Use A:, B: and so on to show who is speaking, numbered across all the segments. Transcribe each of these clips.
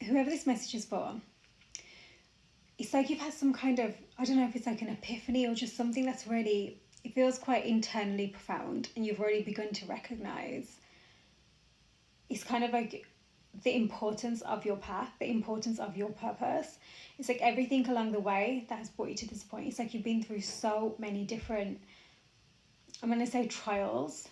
A: whoever this message is for, it's like you've had some kind of, I don't know if it's like an epiphany or just something that's really, it feels quite internally profound, and you've already begun to recognize it's kind of like the importance of your path, the importance of your purpose. It's like everything along the way that has brought you to this point. It's like you've been through so many different, I'm going to say, trials,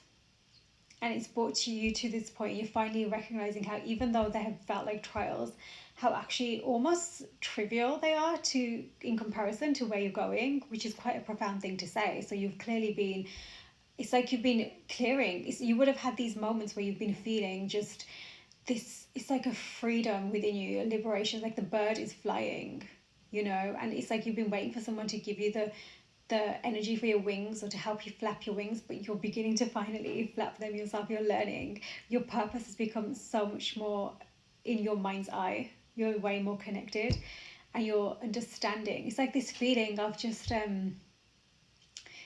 A: and it's brought you to this point. You're finally recognizing how, even though they have felt like trials, how actually almost trivial they are to in comparison to where you're going, which is quite a profound thing to say. So you've clearly been, it's like you've been clearing. You would have had these moments where you've been feeling just this, it's like a freedom within you, a liberation, like the bird is flying, you know, and it's like you've been waiting for someone to give you the energy for your wings or to help you flap your wings, but you're beginning to finally flap them yourself. You're learning. Your purpose has become so much more in your mind's eye. You're way more connected, and you're understanding. It's like this feeling of just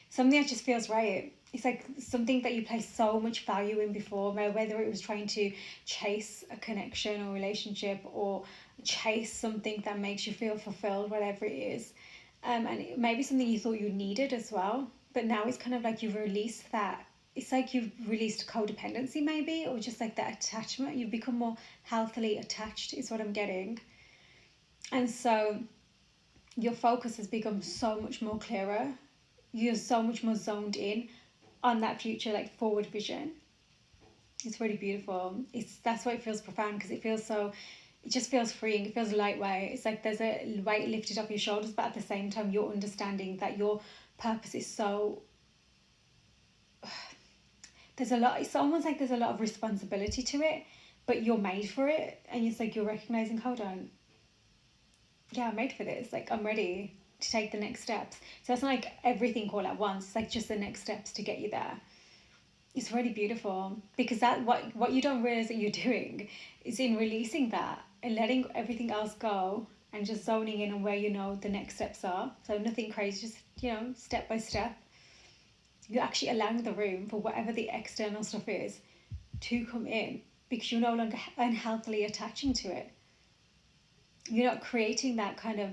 A: something that just feels right. It's like something that you placed so much value in before, whether it was trying to chase a connection or relationship, or chase something that makes you feel fulfilled, whatever it is. And it may be something you thought you needed as well, but now it's kind of like you've released that. It's like you've released codependency maybe, or just like that attachment. You've become more healthily attached is what I'm getting. And so your focus has become so much more clearer. You're so much more zoned in on that future, like forward vision. It's really beautiful. That's why it feels profound, because it feels so, it just feels freeing. It feels lightweight. It's like there's a weight lifted off your shoulders, but at the same time you're understanding that your purpose is so, there's a lot, it's almost like there's a lot of responsibility to it, but you're made for it. And it's like you're recognizing, hold on, yeah, I'm made for this. Like, I'm ready to take the next steps. So it's not like everything all at once. It's like just the next steps to get you there. It's really beautiful, because that what you don't realize that you're doing is in releasing that and letting everything else go and just zoning in on where you know the next steps are. So nothing crazy, just, you know, step by step. You're actually allowing the room for whatever the external stuff is to come in, because you're no longer unhealthily attaching to it. You're not creating that kind of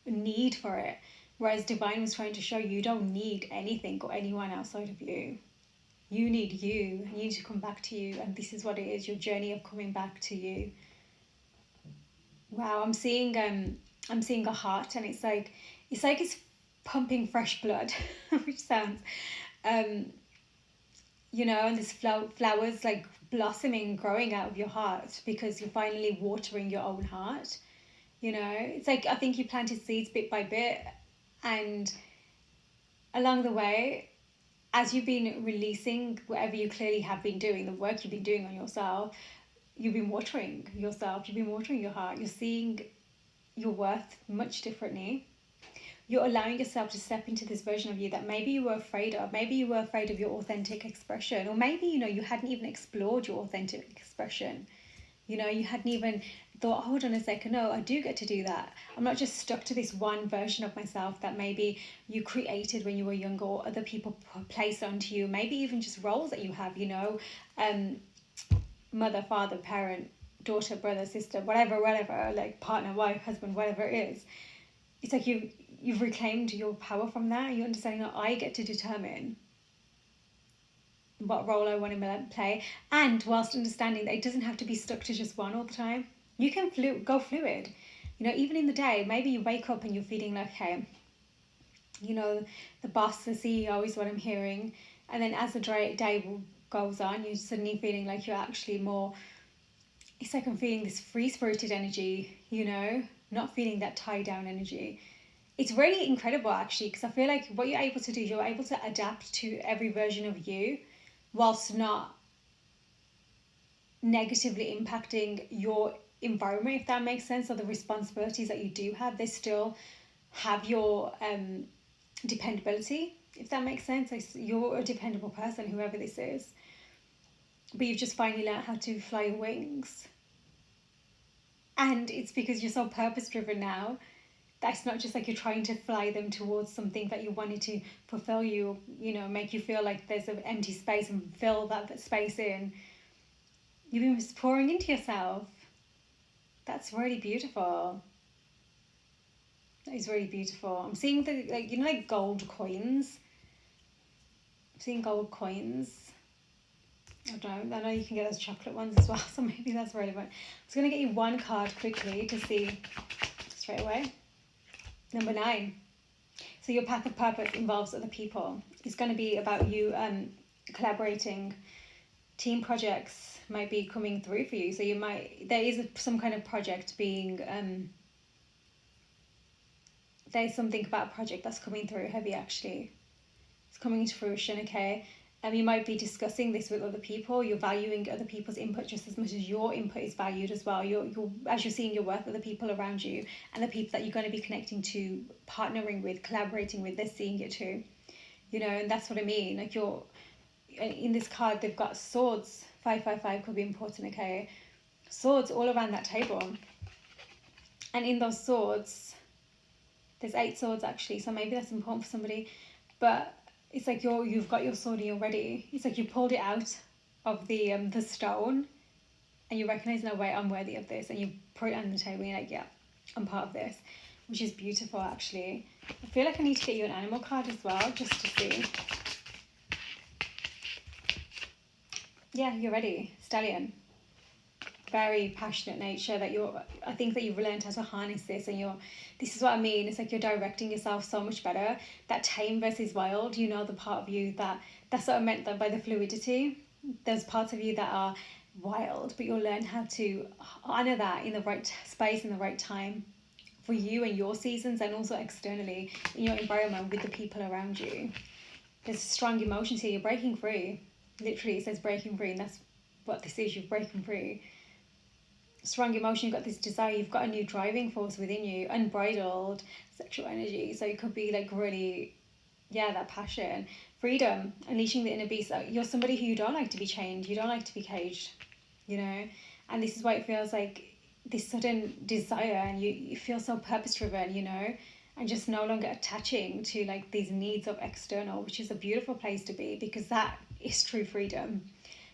A: need for it. Whereas Divine was trying to show you don't need anything or anyone outside of you. You need you. You need to come back to you. And this is what it is, your journey of coming back to you. Wow, I'm seeing a heart, and it's like it's pumping fresh blood, which sounds you know, and this flowers like blossoming, growing out of your heart, because you're finally watering your own heart. You know, it's like I think you planted seeds bit by bit, and along the way, as you've been releasing whatever you clearly have been doing, the work you've been doing on yourself, you've been watering yourself, you've been watering your heart, you're seeing your worth much differently. You're allowing yourself to step into this version of you that maybe you were afraid of. Maybe you were afraid of your authentic expression, or maybe, you know, you hadn't even explored your authentic expression. You know, you hadn't even thought, hold on a second, no, I do get to do that. I'm not just stuck to this one version of myself that maybe you created when you were younger, or other people placed onto you, maybe even just roles that you have, you know, mother, father, parent, daughter, brother, sister, whatever, like partner, wife, husband, whatever it is. It's like you've reclaimed your power from that. You're understanding that I get to determine what role I want to play, and whilst understanding that it doesn't have to be stuck to just one all the time. You can go fluid. You know, even in the day, maybe you wake up and you're feeling like, hey, you know, the boss, the CEO is what I'm hearing, and then as the day goes on, you're suddenly feeling like you're actually more, it's like I'm feeling this free-spirited energy, you know, not feeling that tie-down energy. It's really incredible, actually, because I feel like what you're able to do, you're able to adapt to every version of you whilst not negatively impacting your environment, if that makes sense, or the responsibilities that you do have. They still have your dependability, if that makes sense. Like, you're a dependable person, whoever this is, but you've just finally learned how to fly your wings. And it's because you're so purpose driven now. That's not just like you're trying to fly them towards something that you wanted to fulfill you, you know, make you feel like there's an empty space and fill that space in. You've been pouring into yourself. That's really beautiful. That is really beautiful. I'm seeing the, like, you know, like gold coins. I'm seeing gold coins. I don't know. I know you can get those chocolate ones as well, so maybe that's relevant. I was going to get you one card quickly to see straight away. Number 9. So your path of purpose involves other people. It's going to be about you collaborating. Team projects might be coming through for you. So there is some kind of project being, there's something about a project that's coming through heavy actually. It's coming to fruition, okay? You might be discussing this with other people. You're valuing other people's input just as much as your input is valued as well. As you're seeing your worth, other people around you and the people that you're going to be connecting to, partnering with, collaborating with, they're seeing it too. You know, and that's what I mean. Like, you're in this card, they've got swords. 555 could be important, okay? Swords all around that table. And in those swords, there's 8 swords actually, so maybe that's important for somebody. But it's like you've got your sword and you're ready. It's like you pulled it out of the stone and you recognize, no way, I'm worthy of this, and you put it on the table and you're like, yeah, I'm part of this, which is beautiful actually. I feel like I need to get you an animal card as well, just to see. Yeah, you're ready. Stallion. Very passionate nature that I think that you've learned how to harness this, and this is what I mean. It's like you're directing yourself so much better. That tame versus wild, you know, the part of you that's what I meant by the fluidity. There's parts of you that are wild, but you'll learn how to honor that in the right space, in the right time for you and your seasons, and also externally in your environment with the people around you. There's strong emotions here. You're breaking free. Literally, it says breaking free, and that's what this is. You're breaking free. Strong emotion, you've got this desire, you've got a new driving force within you, unbridled sexual energy. So it could be like really, yeah, that passion. Freedom, unleashing the inner beast. You're somebody who you don't like to be chained, you don't like to be caged, you know, and this is why it feels like this sudden desire, and you feel so purpose driven, you know, and just no longer attaching to like these needs of external, which is a beautiful place to be, because that is true freedom.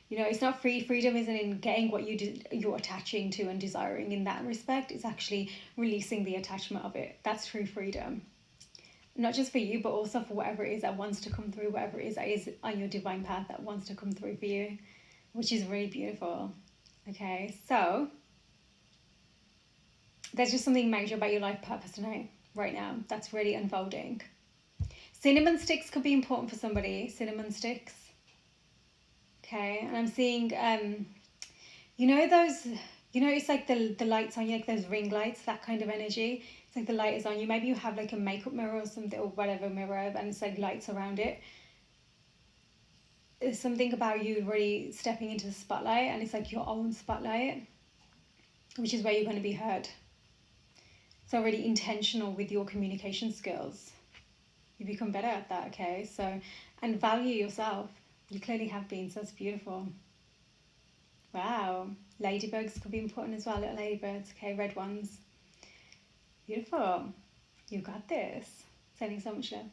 A: You know, it's not freedom isn't in getting what you're attaching to and desiring in that respect. It's actually releasing the attachment of it. That's true freedom. Not just for you, but also for whatever it is that wants to come through, whatever it is that is on your divine path that wants to come through for you, which is really beautiful. Okay, so there's just something major about your life purpose tonight, right now, that's really unfolding. Cinnamon sticks could be important for somebody. Cinnamon sticks. Okay, and I'm seeing, you know those, you know, it's like the lights on you, like those ring lights, that kind of energy. It's like the light is on you. Maybe you have like a makeup mirror or something, or whatever mirror, and it's like lights around it. There's something about you really stepping into the spotlight, and it's like your own spotlight, which is where you're going to be heard. So really intentional with your communication skills. You become better at that, okay? So, and value yourself. You clearly have been, so that's beautiful. Wow. Ladybugs could be important as well, little ladybirds, okay, red ones. Beautiful. You got this. Sending so much love.